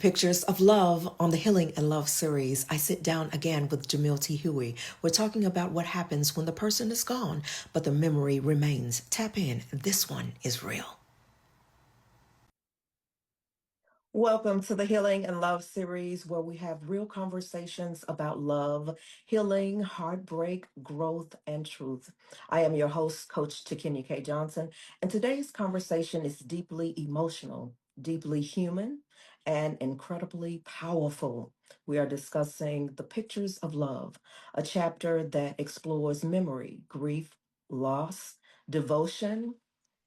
Pictures of Love on the Healing and Love series. I sit down again with Jamil Huie. We're talking about what happens when the person is gone, but the memory remains. Tap in. This one is real. Welcome to the Healing and Love series, where we have real conversations about love, healing, heartbreak, growth, and truth. I am your host, Coach TeKenya K. Johnson, and today's conversation is deeply emotional, deeply human, and incredibly powerful. We are discussing The Pictures of Love, a chapter that explores memory, grief, loss, devotion,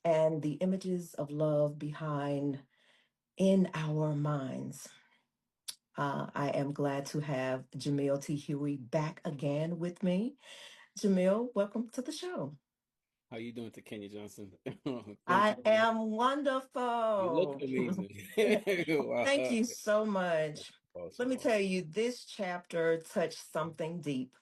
and the images of love behind in our minds. I am glad to have Jamil T. Huey back again with me. Jamil, welcome to the show. How you doing, TeKenya Johnson? Thank I you. am You look wonderful. amazing. Wow. Thank you so much. Let Awesome, me awesome. tell you, this chapter touched something deep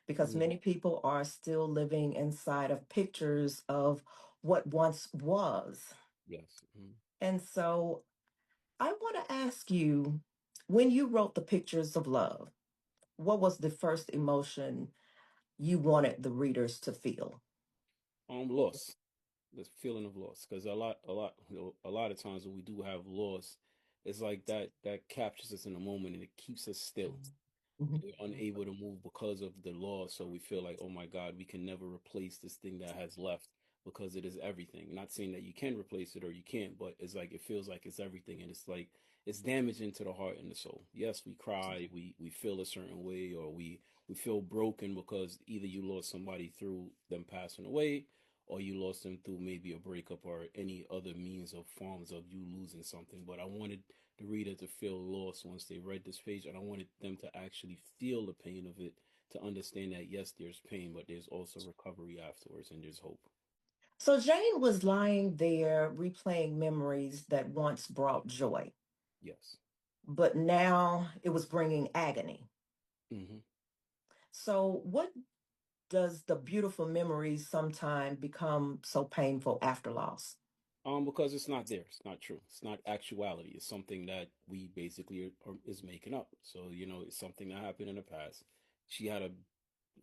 because Mhm. many people are still living inside of pictures of what once was. Yes. Mhm. And so I want to ask you, when you wrote The Pictures of Love, what was the first emotion you wanted the readers to feel? Loss. This feeling of loss, because a lot of times when we do have loss, it's like that captures us in a moment and it keeps us still. Mhm. We're unable to move because of the law. So we feel like, oh my God, we can never replace this thing that has left because it is everything. Not saying that you can replace it or you can't, but it's like it feels like it's everything. And it's like it's damaging to the heart and the soul. Yes, we cry, we feel a certain way, or we feel broken because either you lost somebody through them passing away, or you lost them through maybe a breakup or any other means of forms of you losing something. But I wanted the reader to feel lost once they read this page, and I wanted them to actually feel the pain of it, to understand that yes, there's pain, but there's also recovery afterwards, and there's hope. So Jane was lying there replaying memories that once brought joy, Yes. but now it was bringing agony. hmm So, what does the beautiful memories sometime become so painful after loss? Because it's not there. It's not true. It's not actuality. It's something that we basically is making up. So, it's something that happened in the past. She had a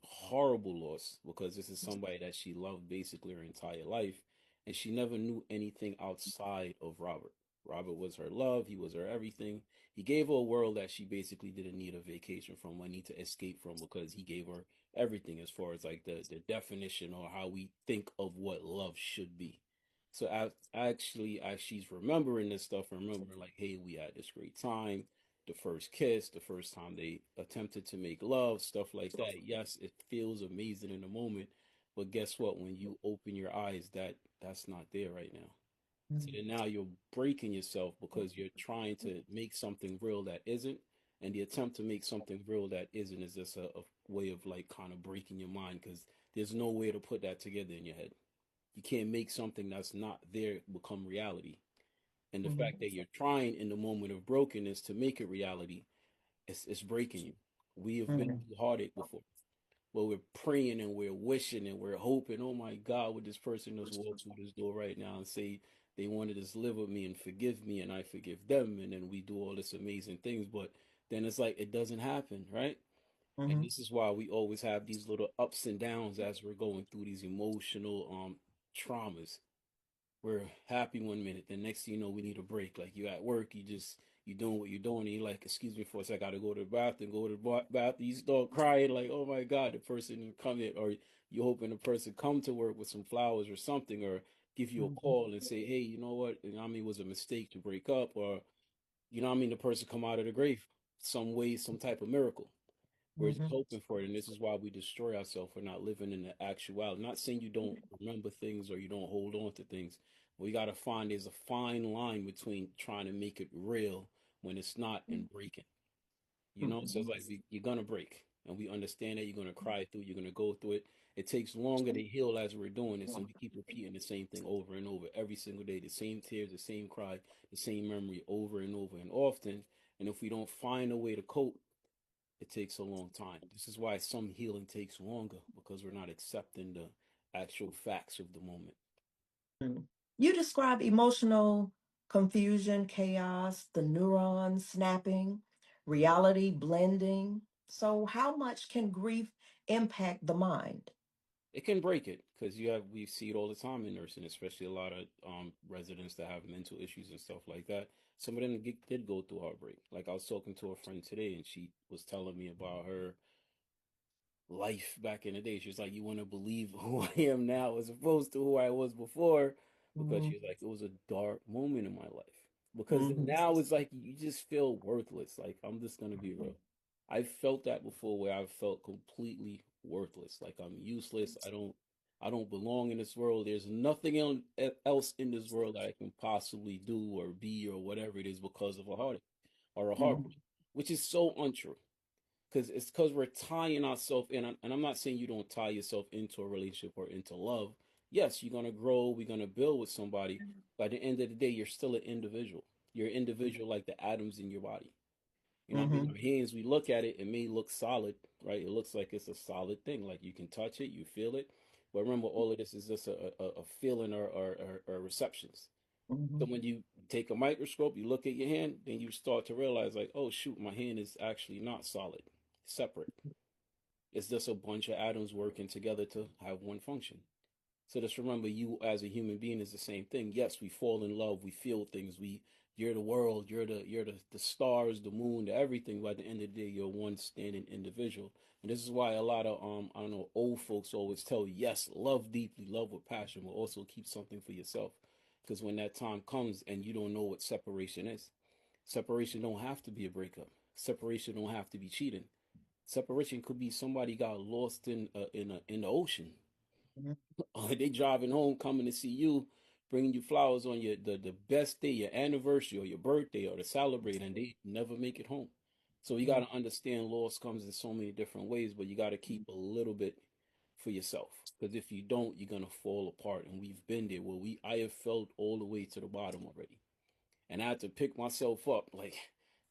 horrible loss because this is somebody that she loved basically her entire life, and she never knew anything outside of Robert. Robert was her love, he was her everything. He gave her a world that she basically didn't need a vacation from, or need to escape from, because he gave her everything as far as like the definition or how we think of what love should be. So actually, as she's remembering this stuff, remembering like, hey, we had this great time, the first kiss, the first time they attempted to make love, stuff like that. Yes, it feels amazing in the moment, but guess what? When you open your eyes, that's not there right now. So Mhm. then now you're breaking yourself because you're trying to make something real that isn't, and the attempt to make something real that isn't is just a way of like kind of breaking your mind, because there's no way to put that together in your head. You can't make something that's not there become reality. And the fact Mhm. that you're trying in the moment of brokenness to make it reality, it's breaking you. We have been Mhm. through heartache before. Well, we're praying and we're wishing and we're hoping, oh my God, would this person just walk through this door right now and say they wanted to just live with me and forgive me and I forgive them, and then we do all this amazing things, but then it's like it doesn't happen, right? And Mhm. this is why we always have these little ups and downs as we're going through these emotional traumas. We're happy one minute, the next thing you know, we need a break. Like you at work, you doing what you're doing, and you're like, "Excuse me for a sec, I gotta go to the bathroom." Go to the bathroom, you start crying like, "Oh my God, the person didn't come in," or you hoping the person come to work with some flowers or something, or give you a Mhm. call and say, "Hey, you know what? I mean, it was a mistake to break up," or I mean, the person come out of the grave some way, some type of miracle. We're just Mhm. hoping for it, and this is why we destroy ourselves for not living in the actuality. Not saying you don't remember things or you don't hold on to things. We got to find there's a fine line between trying to make it real when it's not, and breaking. So it's Mhm. like you're gonna break, and we understand that you're gonna cry through, you're gonna go through it. It takes longer to heal as we're doing this, and we keep repeating the same thing over and over every single day, the same tears, the same cry, the same memory over and over and often. And if we don't find a way to cope, it takes a long time. This is why some healing takes longer, because we're not accepting the actual facts of the moment. Mhm. You describe emotional confusion, chaos, the neurons snapping, reality blending. So, how much can grief impact the mind? It can break it because we see it all the time in nursing, especially a lot of residents that have mental issues and stuff like that. Some of them did go through heartbreak. Like I was talking to a friend today, and she was telling me about her life back in the day. She was like, "You want to believe who I am now as opposed to who I was before," because she was like, "It was a dark moment in my life." Because Mm-hmm. now it's like you just feel worthless. Like I'm just gonna be real. I felt that before, where I felt completely worthless. Like I'm useless. I don't belong in this world. There's nothing else in this world that I can possibly do or be or whatever it is because of a heartache or a heartbreak, which is so untrue because we're tying ourselves in, and I'm not saying you don't tie yourself into a relationship or into love. Yes, you're gonna grow, we're gonna build with somebody, but at the end of the day, you're still an individual. You're an individual like the atoms in your body. You know what I mean? Mm-hmm. Our hands, we look at it, it may look solid, right? It looks like it's a solid thing, like you can touch it, you feel it. But remember, all of this is just a feeling or receptions. So Mm-hmm. when you take a microscope, you look at your hand, then you start to realize, like, oh shoot, my hand is actually not solid, separate. It's just a bunch of atoms working together to have one function. So just remember, you as a human being is the same thing. Yes, we fall in love, we feel things. You're the world, you're the stars, the moon, the everything. But at the end of the day, you're one standing individual. And this is why a lot of I don't know, old folks always tell you, yes, love deeply, love with passion, but also keep something for yourself. Because when that time comes and you don't know what separation is, separation don't have to be a breakup. Separation don't have to be cheating. Separation could be somebody got lost in the ocean. They driving home, coming to see you, bringing you flowers on the best day, your anniversary or your birthday or to celebrate, and they never make it home. So you got to understand loss comes in so many different ways, but you got to keep a little bit for yourself because if you don't, you're gonna fall apart. And we've been there where we I have felt all the way to the bottom already and I had to pick myself up. Like,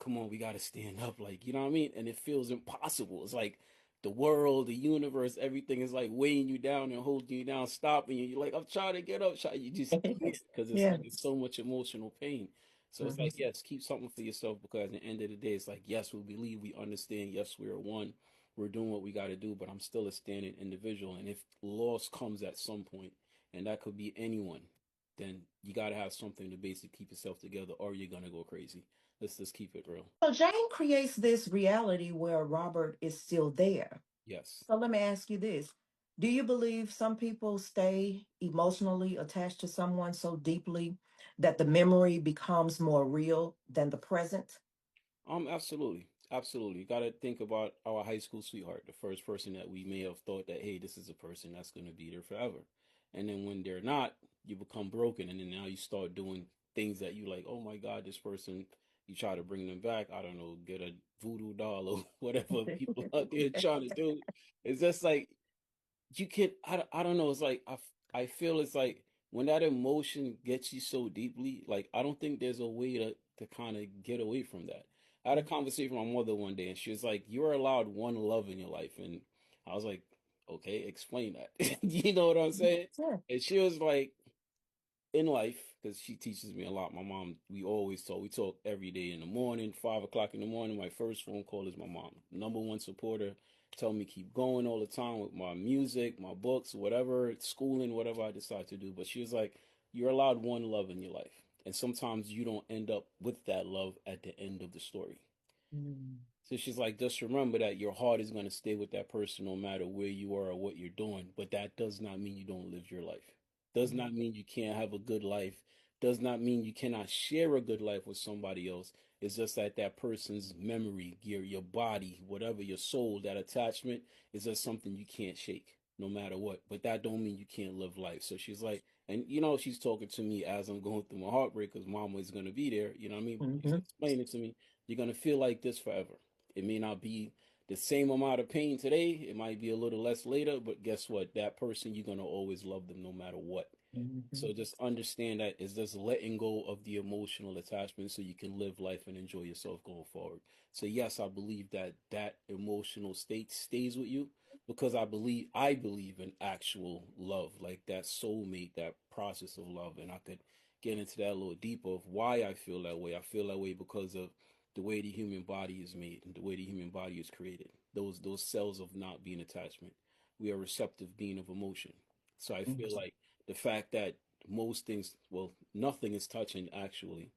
come on, we got to stand up. Like, you know what I mean? And it feels impossible. It's like the world, the universe, everything is like weighing you down and holding you down, stopping you. You're like, I'm trying to get up. You just can't because it's Yeah. like it's so much emotional pain. So it's like, Mm-hmm. yes, keep something for yourself because at the end of the day, it's like, yes, we believe, we understand. Yes, we're one. We're doing what we got to do, but I'm still a standing individual. And if loss comes at some point, and that could be anyone, then you got to have something to basically keep yourself together or you're going to go crazy. Let's just keep it real. So Jane creates this reality where Robert is still there. Yes. So let me ask you this. Do you believe some people stay emotionally attached to someone so deeply that the memory becomes more real than the present? Absolutely. Absolutely. You got to think about our high school sweetheart, the first person that we may have thought that, hey, this is a person that's going to be there forever. And then when they're not, you become broken. And then now you start doing things that you like, oh my God, this person, you try to bring them back. I don't know, get a voodoo doll or whatever people out there trying to do. It's just like, you can I don't know it's like I feel it's like when that emotion gets you so deeply like I don't think there's a way to kind of get away from that. I had a conversation with my mother one day and she was like you're allowed one love in your life and I was like okay explain that you know what I'm saying Yeah. and she was like in life because she teaches me a lot. My mom, we always talk. We talk every day in the morning, 5 o'clock in the morning. My first phone call is my mom, number one supporter. Tell me keep going all the time with my music, my books, whatever, schooling, whatever I decide to do. But she was like, "You're allowed one love in your life, and sometimes you don't end up with that love at the end of the story." Mm. So she's like, just remember that your heart is going to stay with that person no matter where you are or what you're doing. But that does not mean you don't live your life. Does not mean you can't have a good life. Does not mean you cannot share a good life with somebody else. It's just that that person's memory, your body, whatever, your soul, that attachment is just something you can't shake no matter what. But that don't mean you can't live life. So she's like, and you know, she's talking to me as I'm going through my heartbreak because mama is going to be there. You know what I mean? She's Mhm. explaining to me, you're going to feel like this forever. It may not be the same amount of pain today. It might be a little less later, but guess what? That person, you're going to always love them no matter what. Mhm. So just understand that it's just letting go of the emotional attachment so you can live life and enjoy yourself going forward. So yes, I believe that that emotional state stays with you because I believe in actual love, like that soulmate, that process of love, and I could get into that a little deeper of why I feel that way. I feel that way because of the way the human body is made and the way the human body is created. Those cells of not being attachment. We are receptive being of emotion. So I feel like the fact that most things, well, nothing is touching actually,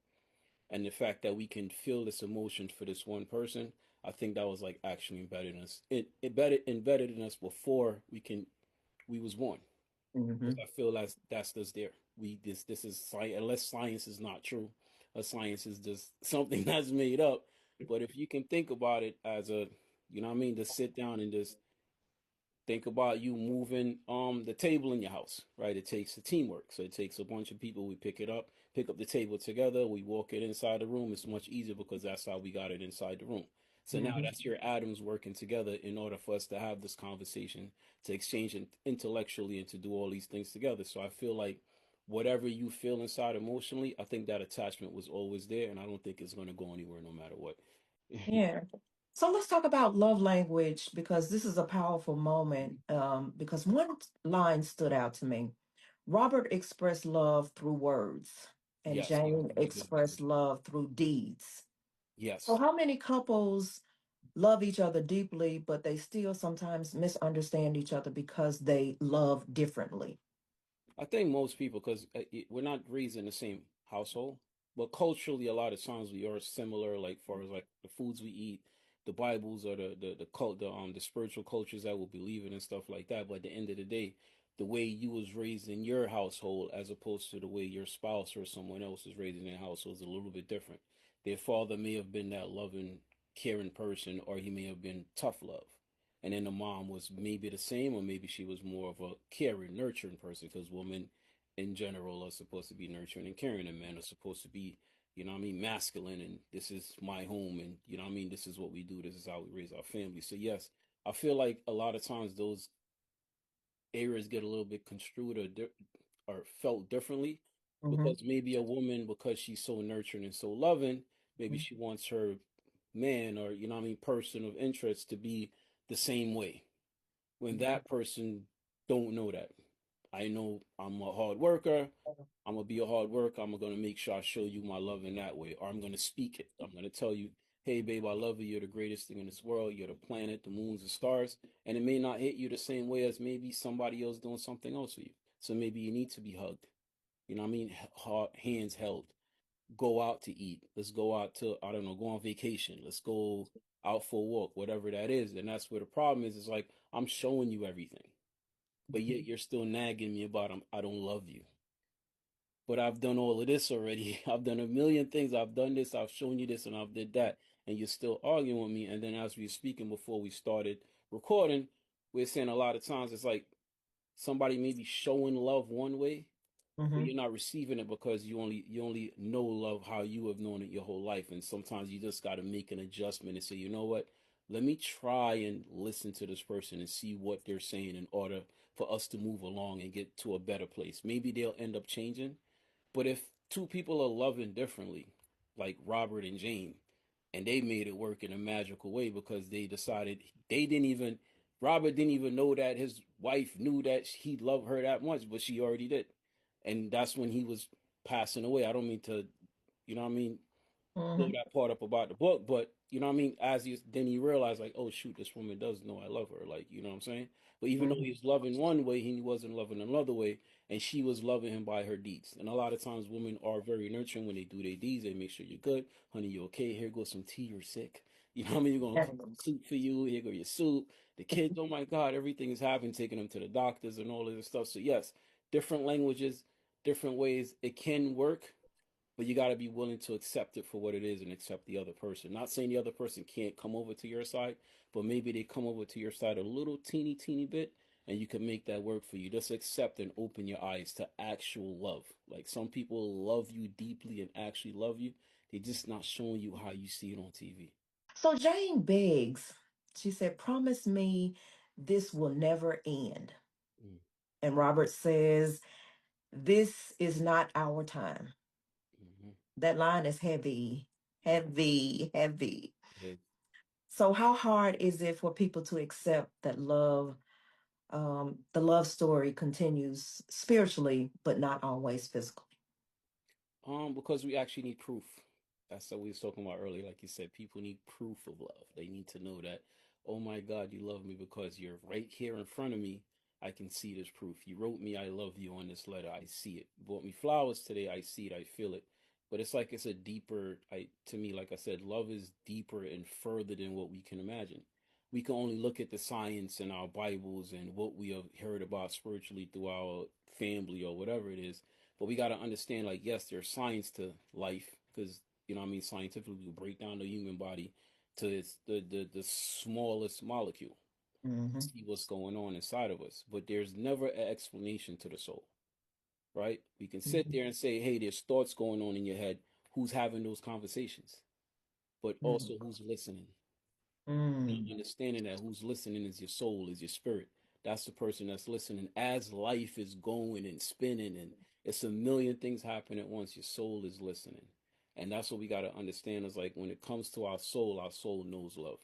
and the fact that we can feel this emotion for this one person, I think that was like actually embedded in us. It embedded in us before we was born. Because Mm-hmm. I feel that's just there. This is science, unless science is not true, or science is just something that's made up. But if you can think about it as a, you know what I mean, just sit down and just think about you moving the table in your house, right? It takes a teamwork. So it takes a bunch of people. We pick up the table together, we walk it inside the room. It's much easier because that's how we got it inside the room. So now Mm-hmm. that's your atoms working together in order for us to have this conversation, to exchange intellectually and to do all these things together. So I feel like whatever you feel inside emotionally, I think that attachment was always there, and I don't think it's going to go anywhere no matter what. Yeah. So let's talk about love language because this is a powerful moment. Because one line stood out to me. Robert expressed love through words, and Yes, Jane he did. expressed love through deeds. So, Yes. how many couples love each other deeply, but they still sometimes misunderstand each other because they love differently? I think most people, because we're not raised in the same household, but culturally, a lot of times we are similar. Like far as like the foods we eat, the Bibles or the cult, the spiritual cultures that we believe in and stuff like that. But at the end of the day, the way you was raised in your household, as opposed to the way your spouse or someone else is raised in their household, is a little bit different. Their father may have been that loving, caring person, or he may have been tough love. And then the mom was maybe the same, or maybe she was more of a caring, nurturing person, because women in general are supposed to be nurturing and caring, and men are supposed to be, you know what I mean, masculine, and this is my home, and you know what I mean, this is what we do, this is how we raise our family. So yes, I feel like a lot of times those areas get a little bit construed or felt differently, Mm-hmm. because maybe a woman, because she's so nurturing and so loving, maybe she wants her man, or you know what I mean, person of interest to be the same way, when that person don't know that. I know I'm a hard worker. I'm gonna be a hard worker. I'm gonna make sure I show you my love in that way, or I'm gonna speak it. I'm gonna tell you, hey, babe, I love you. You're the greatest thing in this world. You're the planet, the moons, the stars, and it may not hit you the same way as maybe somebody else doing something else for you. So maybe you need to be hugged. You know what I mean? Hands held. Go out to eat. Let's go out to, I don't know, go on vacation. Let's go out for a walk, whatever that is. And that's where the problem is. It's like I'm showing you everything, but yet you're still nagging me about I don't love you. But I've done all of this already. I've done a million things. I've done this. I've shown you this, and I've did that, and you're still arguing with me. And then as we were speaking before we started recording, we're saying a lot of times it's like somebody may be showing love one way, but Mm-hmm. you're not receiving it because you only know love how you have known it your whole life. And sometimes you just got to make an adjustment and say, you know what? Let me try and listen to this person and see what they're saying in order for us to move along and get to a better place. Maybe they'll end up changing, but if two people are loving differently, like Robert and Jane, and they made it work in a magical way because they decided they didn't even Robert didn't even know that his wife knew that he loved her that much, but she already did. And that's when he was passing away. I don't mean to, you know what I mean, blow Mm-hmm. that part up about the book, but you know what I mean? As you then you realize like, oh shoot, this woman does know I love her. Like, you know what I'm saying? But even though he was loving one way, he wasn't loving another way, and she was loving him by her deeds. And a lot of times women are very nurturing when they do their deeds. They make sure you're good. Honey, you okay? Here goes some tea, you're sick. You know what I mean? You're gonna cook some soup for you. Here go your soup. The kids, oh my God, everything is happening, taking them to the doctors and all of this stuff. So yes, different languages, different ways. It can work, but you got to be willing to accept it for what it is and accept the other person. Not saying the other person can't come over to your side, but maybe they come over to your side a little teeny bit, and you can make that work for you. Just accept and open your eyes to actual love. Like some people love you deeply and actually love you. They're just not showing you how you see it on TV. So Jane begs, she said, promise me this will never end. Mm, And Robert says, this is not our time. mhm. That line is heavy, heavy, heavy. It- So, how hard is it for people to accept that the love story continues spiritually, but not always physically? Because we actually need proof. That's what we was talking about earlier. Like you said, people need proof of love. They need to know that, oh my God, you love me because you're right here in front of me. I can see this proof. You wrote me, I love you on this letter. I see it. You bought me flowers today. I see it. I feel it. But it's like it's a deeper, to me, like I said, love is deeper and further than what we can imagine. We can only look at the science in our Bibles and what we have heard about spiritually through our family or whatever it is, but we got to understand, like, yes, there's science to life because, you know what I mean, scientifically, we break down the human body to its the smallest molecule, Mm-hmm. see what's going on inside of us. But there's never an explanation to the soul, right? We can sit there and say, hey, there's thoughts going on in your head. Who's having those conversations? But also, Mm-hmm. who's listening? Mm-hmm. Understanding that who's listening is your soul, is your spirit. That's the person that's listening as life is going and spinning, and it's a million things happening at once. Your soul is listening, and that's what we got to understand. Is like when it comes to our soul knows love,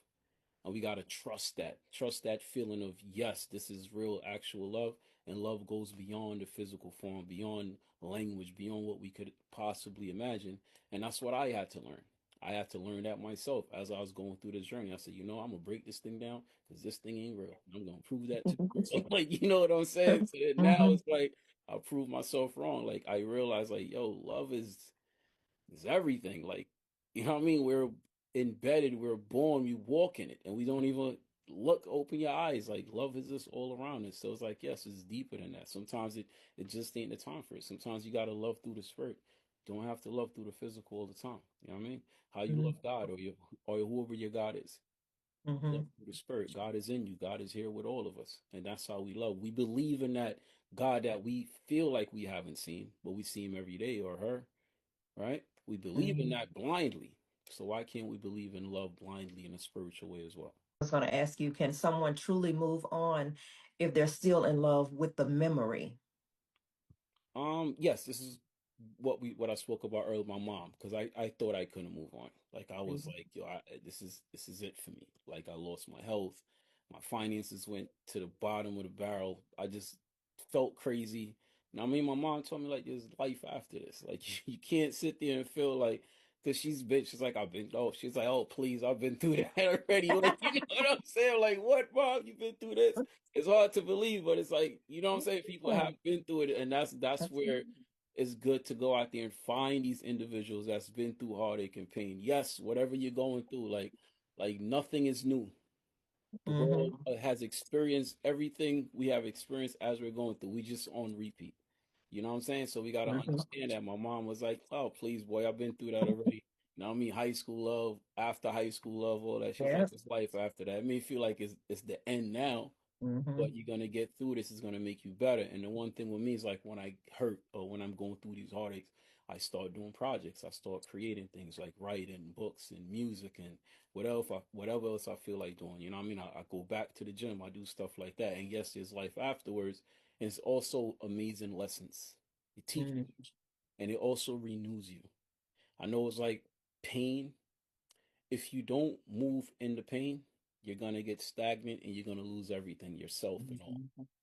and we got to trust that feeling of yes, this is real, actual love, and love goes beyond the physical form, beyond language, beyond what we could possibly imagine, and that's what I had to learn. I had to learn that myself as I was going through this journey. I said, you know, I'm gonna break this thing down because this thing ain't real. I'm gonna prove that to people. So, like, you know what I'm saying? So that now Mm-hmm. it's like I proved myself wrong. Like I realized, like, yo, love is everything. Like, you know what I mean? We're embedded, we're born, we walk in it, and we don't even look, open your eyes. Like, love is just all around us. So it's like, yes, it's deeper than that. Sometimes it just ain't the time for it. Sometimes you gotta love through the spirit. You don't have to love through the physical all the time. You know what I mean? How you love God or whoever your God is. Love Mm-hmm. through the spirit. God is in you. God is here with all of us. And that's how we love. We believe in that God that we feel like we haven't seen, but we see him every day or her, right? We believe in Mm-hmm. that blindly. So why can't we believe in love blindly in a spiritual way as well? I was going to ask you, can someone truly move on if they're still in love with the memory? Yes, this is what I spoke about earlier with my mom because I thought I couldn't move on. Like I was like, yo, this is it for me. Like I lost my health, my finances went to the bottom of the barrel. I just felt crazy. And I mean, my mom told me like there's life after this. Like you can't sit there and feel like because she's like I've been she's like oh please I've been through that already. Like you know what I'm saying? Like what, mom? You've been through this? It's hard to believe, but it's like, you know what I'm saying? People have Yeah. been through it, and that's where it's good to go out there and find these individuals that's been through heartache and pain. Yes, whatever you're going through, like nothing is new. The world Mm-hmm. has experienced everything we have experienced as we're going through. We just on repeat. You know what I'm saying? So we gotta Mm-hmm. understand that. My mom was like, "Oh, please, boy, I've been through that already." Now I mean, high school love, after high school love, all that. She's like, Yes. "It's life after that." I mean, feel like it's the end now, Mm-hmm. but you're gonna get through this. Is gonna make you better. And the one thing with me is like when I hurt or when I'm going through these heartaches, I start doing projects. I start creating things like writing books and music and whatever else I feel like doing. You know what I mean? I go back to the gym. I do stuff like that. And yes, there's life afterwards. And it's also amazing lessons. It teaches Mm-hmm. you, and it also renews you. I know it's like pain. If you don't move in the pain, you're gonna get stagnant and you're gonna lose everything, yourself and all.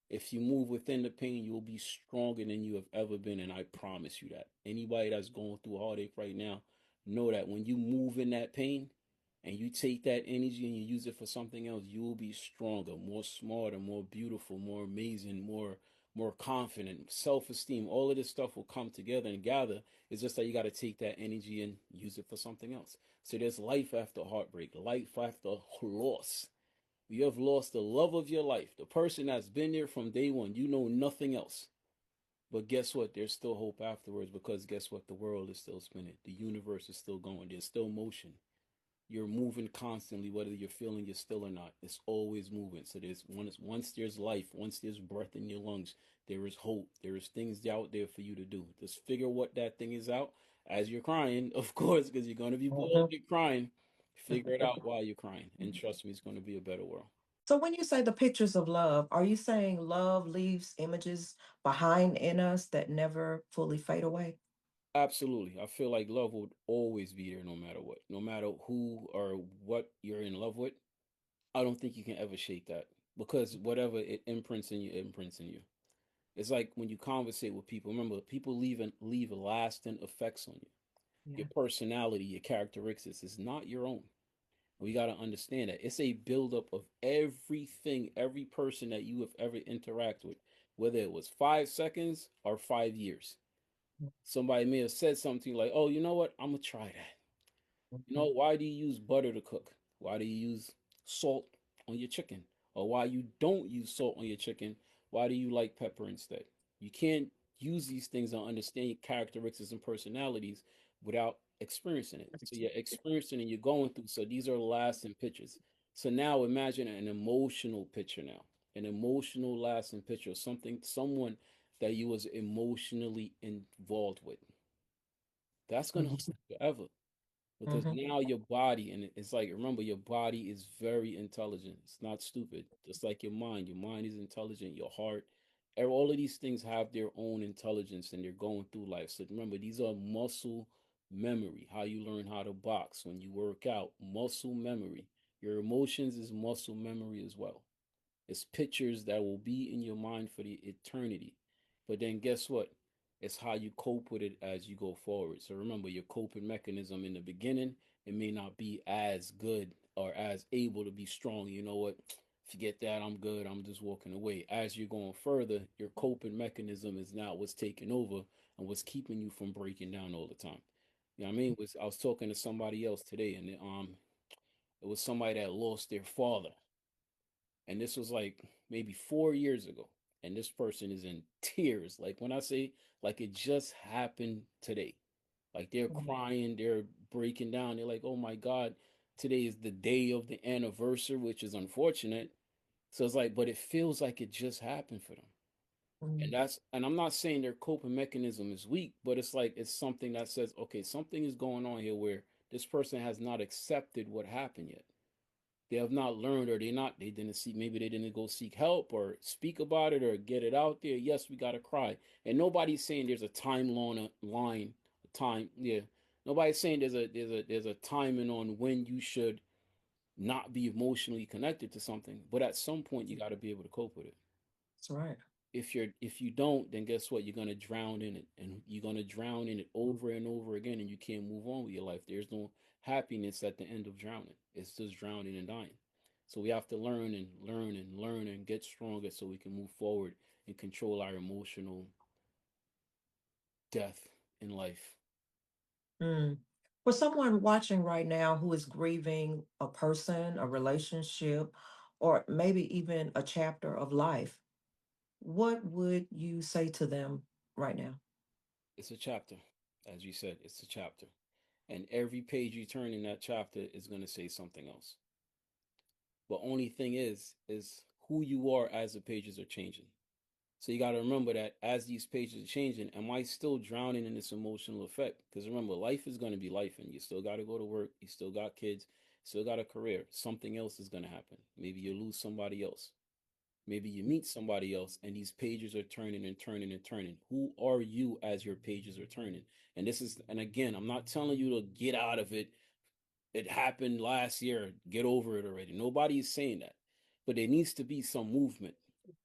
If you move within the pain, you'll be stronger than you have ever been, and I promise you that. Anybody that's going through heartache right now, know that when you move in that pain and you take that energy and you use it for something else, you will be stronger, more smarter, more beautiful, more amazing, more confident, self-esteem. All of this stuff will come together and gather. It's just that you got to take that energy and use it for something else. So there's life after heartbreak, life after loss. You have lost the love of your life, the person that's been there from day one. You know nothing else. But guess what? There's still hope afterwards because guess what? The world is still spinning. The universe is still going. There's still motion. You're moving constantly, whether you're feeling you're still or not. It's always moving. So there's once there's life, once there's breath in your lungs, there is hope. There is things out there for you to do. Just figure what that thing is out as you're crying, of course, because you're gonna be bored Mm-hmm. you're crying. Figure it out while you're crying, and trust me, it's gonna be a better world. So when you say the pictures of love, are you saying love leaves images behind in us that never fully fade away? Absolutely. I feel like love would always be there no matter what. No matter who or what you're in love with, I don't think you can ever shake that because whatever it imprints in you, it imprints in you. It's like when you conversate with people. Remember, people leave lasting effects on you. Your Yeah. personality, your characteristics is not your own. We got to understand that it's a buildup of everything, every person that you have ever interacted with, whether it was 5 seconds or 5 years. Somebody may have said something like, "Oh, you know what? I'm gonna try that." You know, Mhm. why do you use butter to cook? Why do you use salt on your chicken? Or why you don't use salt on your chicken? Why do you like pepper instead? You can't use these things and understand characteristics and personalities without experiencing it. So you're experiencing and you're going through. So these are lasting pictures. So now imagine an emotional picture now. An emotional lasting picture of something, someone that you was emotionally involved with. That's gonna last Mhm. forever because Mhm. now your body, and it's like, remember, your body is very intelligent. It's not stupid, just like your mind is intelligent, your heart, all of these things have their own intelligence and they're going through life. So remember, these are muscle memory, how you learn how to box when you work out, muscle memory. Your emotions is muscle memory as well. It's pictures that will be in your mind for the eternity. But then guess what? It's how you cope with it as you go forward. So remember, your coping mechanism in the beginning, it may not be as good or as able to be strong. You know what? Forget that. I'm good. I'm just walking away. As you're going further, your coping mechanism is now what's taking over and what's keeping you from breaking down all the time. You know what I mean? I was talking to somebody else today, and it was somebody that lost their father, and this was like maybe 4 years ago, and this person is in tears, like when I say, like it just happened today, like they're Mhm. crying, they're breaking down, they're like, oh my god, today is the day of the anniversary, which is unfortunate. So it's like, but it feels like it just happened for them. And Mhm. I'm not saying their coping mechanism is weak, but it's like it's something that says, okay, something is going on here where this person has not accepted what happened yet. They have not learned, or they didn't see, maybe they didn't go seek help or speak about it or get it out there. Yes, we got to cry, and nobody's saying there's a line, a time, yeah, nobody's saying there's a timing on when you should not be emotionally connected to something, but at some point you got to be able to cope with it. That's right. If you don't, then guess what? You're gonna drown in it, and you're gonna drown in it over and over again, and you can't move on with your life. There's no happiness at the end of drowning. It's just drowning and dying. So we have to learn and learn and learn and get stronger so we can move forward and control our emotional death in life. Mm. For someone watching right now who is grieving a person, a relationship, or maybe even a chapter of life, what would you say to them right now? It's a chapter, as you said. It's a chapter, and every page you turn in that chapter is gonna say something else. But only thing is who you are as the pages are changing. So you got to remember that as these pages are changing, am I still drowning in this emotional effect? Because remember, life is going to be life, and you still got to go to work. You still got kids. Still got a career. Something else is going to happen. Maybe you lose somebody else. Maybe you meet somebody else, and these pages are turning and turning and turning. Who are you as your pages are turning? And this is, and again, I'm not telling you to get out of it. It happened last year. Get over it already. Nobody is saying that. But there needs to be some movement.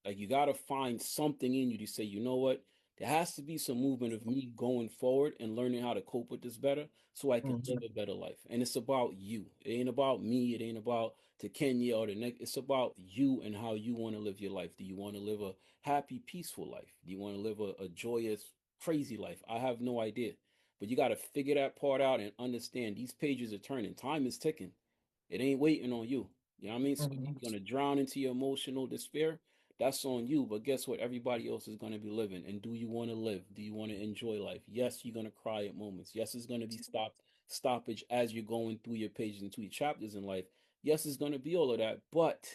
Like you got to find something in you to say, you know what? There has to be some movement of me going forward and learning how to cope with this better so I can live Mhm. a better life. And it's about you. It ain't about me. It ain't about TeKenya or the next. It's about you and how you want to live your life. Do you want to live a happy, peaceful life? Do you want to live a joyous, crazy life? I have no idea. But you got to figure that part out and understand these pages are turning. Time is ticking. It ain't waiting on you. You know what I mean? So Mhm. you're gonna drown into your emotional despair. That's on you. But guess what? Everybody else is gonna be living. And do you want to live? Do you want to enjoy life? Yes, you're gonna cry at moments. Yes, it's gonna be stoppage as you're going through your pages and through your chapters in life. Yes, it's gonna be all of that. But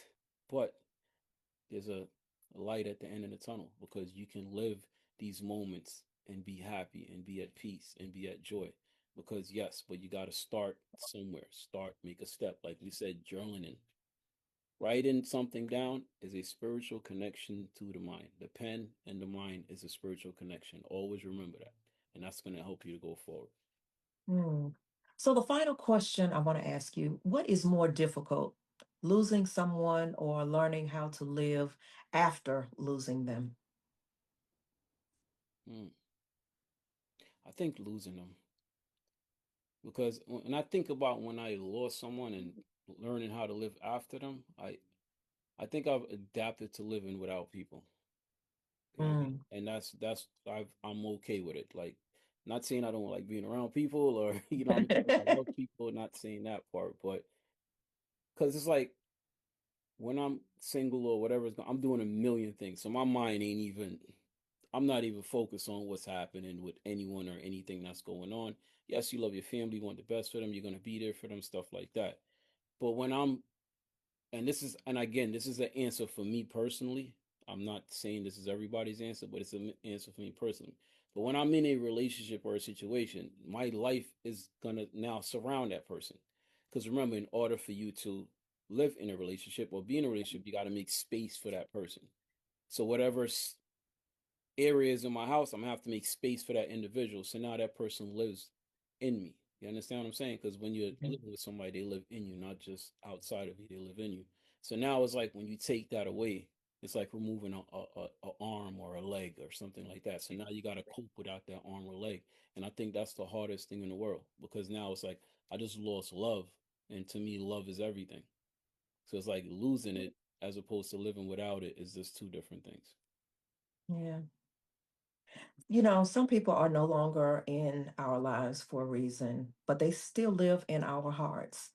there's a light at the end of the tunnel because you can live these moments and be happy and be at peace and be at joy. Because yes, but you got to start somewhere. Start, make a step. Like we said, journaling, writing something down is a spiritual connection to the mind. The pen and the mind is a spiritual connection. Always remember that, and that's going to help you to go forward. Mm. So, the final question I want to ask you, what is more difficult, losing someone or learning how to live after losing them? Mm. I think losing them, because when I think about when I lost someone and learning how to live after them, I think I've adapted to living without people. You know what I mean? Mm. And I'm okay with it. Like, not saying I don't like being around people or you know what I mean. I love people, not saying that part, but because it's like when I'm single or whatever, I'm doing a million things, so my mind ain't even. I'm not even focused on what's happening with anyone or anything that's going on. Yes, you love your family, you want the best for them, you're gonna be there for them, stuff like that. But when I'm and again, this is an answer for me personally. I'm not saying this is everybody's answer, but it's an answer for me personally. But when I'm in a relationship or a situation, my life is gonna now surround that person. Because remember, in order for you to live in a relationship or be in a relationship, you got to make space for that person. So whatever areas in my house, I'm gonna have to make space for that individual. So now that person lives in me. You understand what I'm saying? Because when you're living with somebody, they live in you, not just outside of you. They live in you. So now it's like when you take that away, it's like removing a arm or a leg or something like that. So now you got to cope without that arm or leg, and I think that's the hardest thing in the world because now it's like I just lost love, and to me, love is everything. So it's like losing it as opposed to living without it is just two different things. Yeah. Some people are no longer in our lives for a reason, but they still live in our hearts.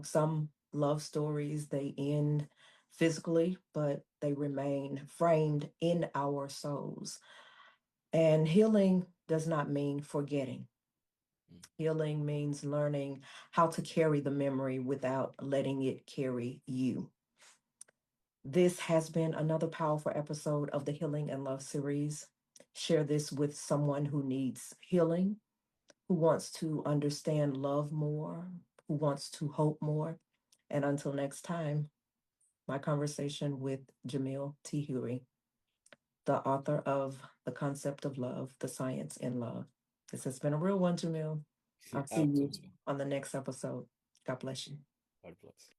Some love stories, they end physically, but they remain framed in our souls. And healing does not mean forgetting. Mm. Healing means learning how to carry the memory without letting it carry you. This has been another powerful episode of the Healing and Love series. Share this with someone who needs healing, who wants to understand love more, who wants to hope more. And until next time, my conversation with Jamil T. Huie, the author of The Concept of Love, The Science in Love. This has been a real one, Jamil. I'll see you Absolutely. on the next episode. God bless you. God bless.